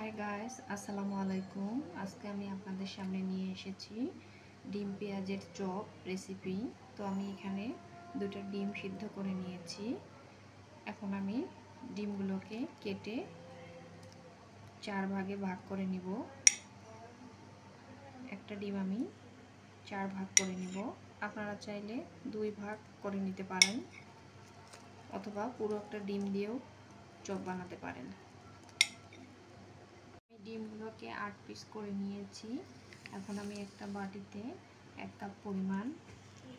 Hi guys, আসসালামু আলাইকুম। আজকে আমি আপনাদের সামনে নিয়ে এসেছি ডিম পেঁয়াজের চপ রেসিপি। তো আমি এখানে দুটো ডিম সিদ্ধ করে নিয়েছি। এখন আমি ডিমগুলোকে কেটে 4 ভাগে ভাগ করে নিব। একটা ডিম আমি 4 ভাগ করে নিব। আপনারা চাইলে 2 ভাগ করে নিতে পারেন অথবা পুরো একটা ডিম দিয়েও চপ বানাতে পারেন। ডিমগুলোকে 8 পিস করে নিয়েছি। এখন আমি একটা বাটিতে 1 কাপ পরিমাণ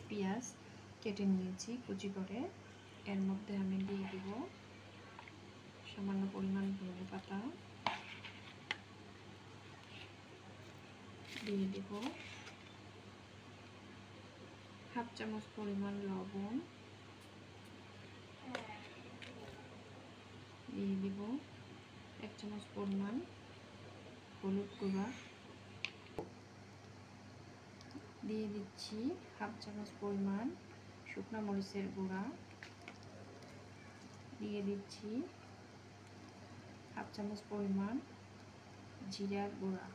পেঁয়াজ কেটে নিয়েছি কুচি করে। এর মধ্যে আমি দিয়ে দিব সামান্য পরিমাণ ধনে পাতা, দিয়ে দিব হাফ চামচ পরিমাণ লবণ, দিয়ে দিব 1 চামচ পরিমাণ হলুদ গুঁড়া, দিয়ে দিচ্ছি হাফ চামচ পরিমাণ শুকনো মরিচের গুঁড়া, দিয়ে দিচ্ছি হাফ চামচ পরিমাণ জিরার গুঁড়া,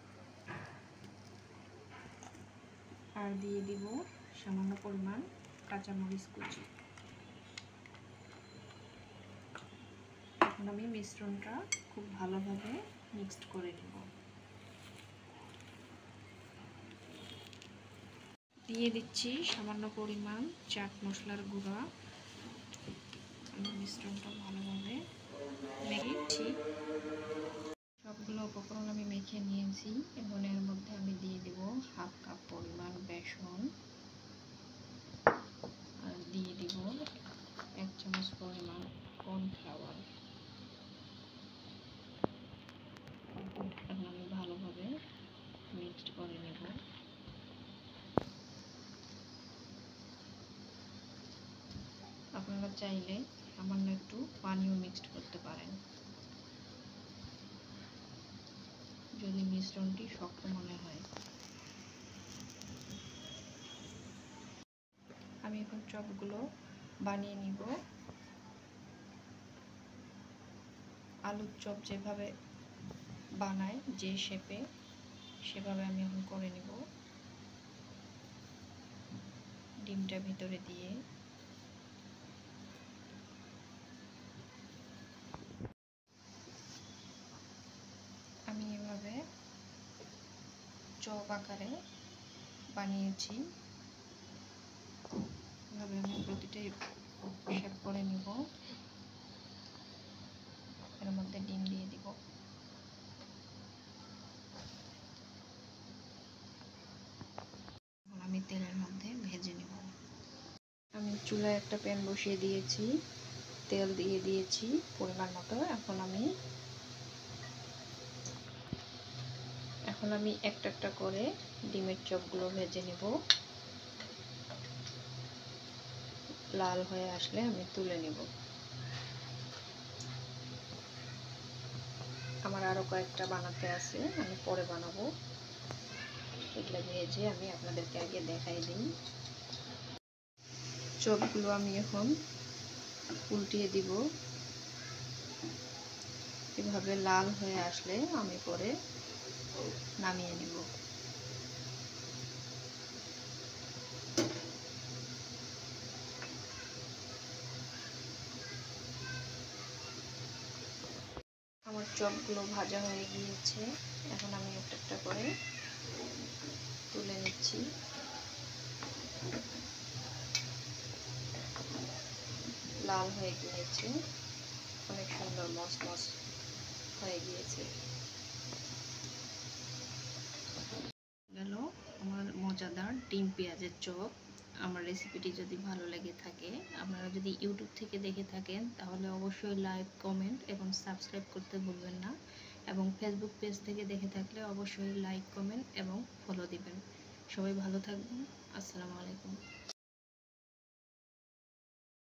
আর দিয়ে দিব সামান্য পরিমাণ কাঁচামরিচ কুচি। এখন আমি মিশ্রণটা খুব ভালোভাবে মিক্সড করে নেব। দিয়ে দিচ্ছি সামান্য পরিমাণ চাট মশলার গুঁড়া। আমি মিশ্রণটা ভালোভাবে মেখেছি। সবগুলো উপকরণ আমি মেখে নিয়েছি। এবং এর মধ্যে আমি দিয়ে দেব হাফ কাপ পরিমাণ বেসন, আর দিয়ে দিব 1 চামচ পরিমাণ কর্নফ্লাওয়ার। এখন আমি ভালোভাবে মিক্সড করে নেব। আপনারা চাইলে সামান্য একটু পানিও মিক্সড করতে পারেন যদি মিশ্রণটি শক্ত মনে হয়। আমি এখন চপগুলো বানিয়ে নিব। আলুর চপ যেভাবে বানায় যে শেপে, সেভাবে আমি এখন করে নিব। ডিমটা ভিতরে দিয়ে আমি এভাবে চপ আকারে বানিয়েছি। এভাবে আমি প্রতিটাই শেপ করে নিব। এর মধ্যে ডিম দিয়ে দিব। আমি তেলের মধ্যে ভেজে নিব। আমি চুলায় একটা প্যান বসিয়ে দিয়েছি, তেল দিয়ে দিয়েছি পরিমাণ মতো। এখন আমি একটা একটা করে ডিমের চপগুলো ভেজে নিব। লাল হয়ে আসলে আমি তুলে নিব। আমার আরো কয়েকটা বানাতে আছে, আমি পরে বানাবো। এগুলো ভেজে আমি আপনাদেরকে আগে দেখাই দিই। চপগুলো আমি এখন উল্টিয়ে দিব। এভাবে লাল হয়ে আসলে আমি পরে নামিয়ে নিব। আমার চপগুলো ভাজা হয়ে গিয়েছে। এখন আমি একটা একটা করে তুলে নিচ্ছি। লাল হয়ে গিয়েছে, অনেক সুন্দর মসমস হয়ে গিয়েছে। গেল আমার মজাদার ডিম পেঁয়াজের চপ। আমার রেসিপিটি যদি ভালো লেগে থাকে, আপনারা যদি ইউটিউব থেকে দেখে থাকেন, তাহলে অবশ্যই লাইক, কমেন্ট এবং সাবস্ক্রাইব করতে ভুলবেন না। এবং ফেসবুক পেজ থেকে দেখে থাকলে অবশ্যই লাইক, কমেন্ট এবং ফলো দিবেন। সবাই ভালো থাকবেন। আসসালামু আলাইকুম।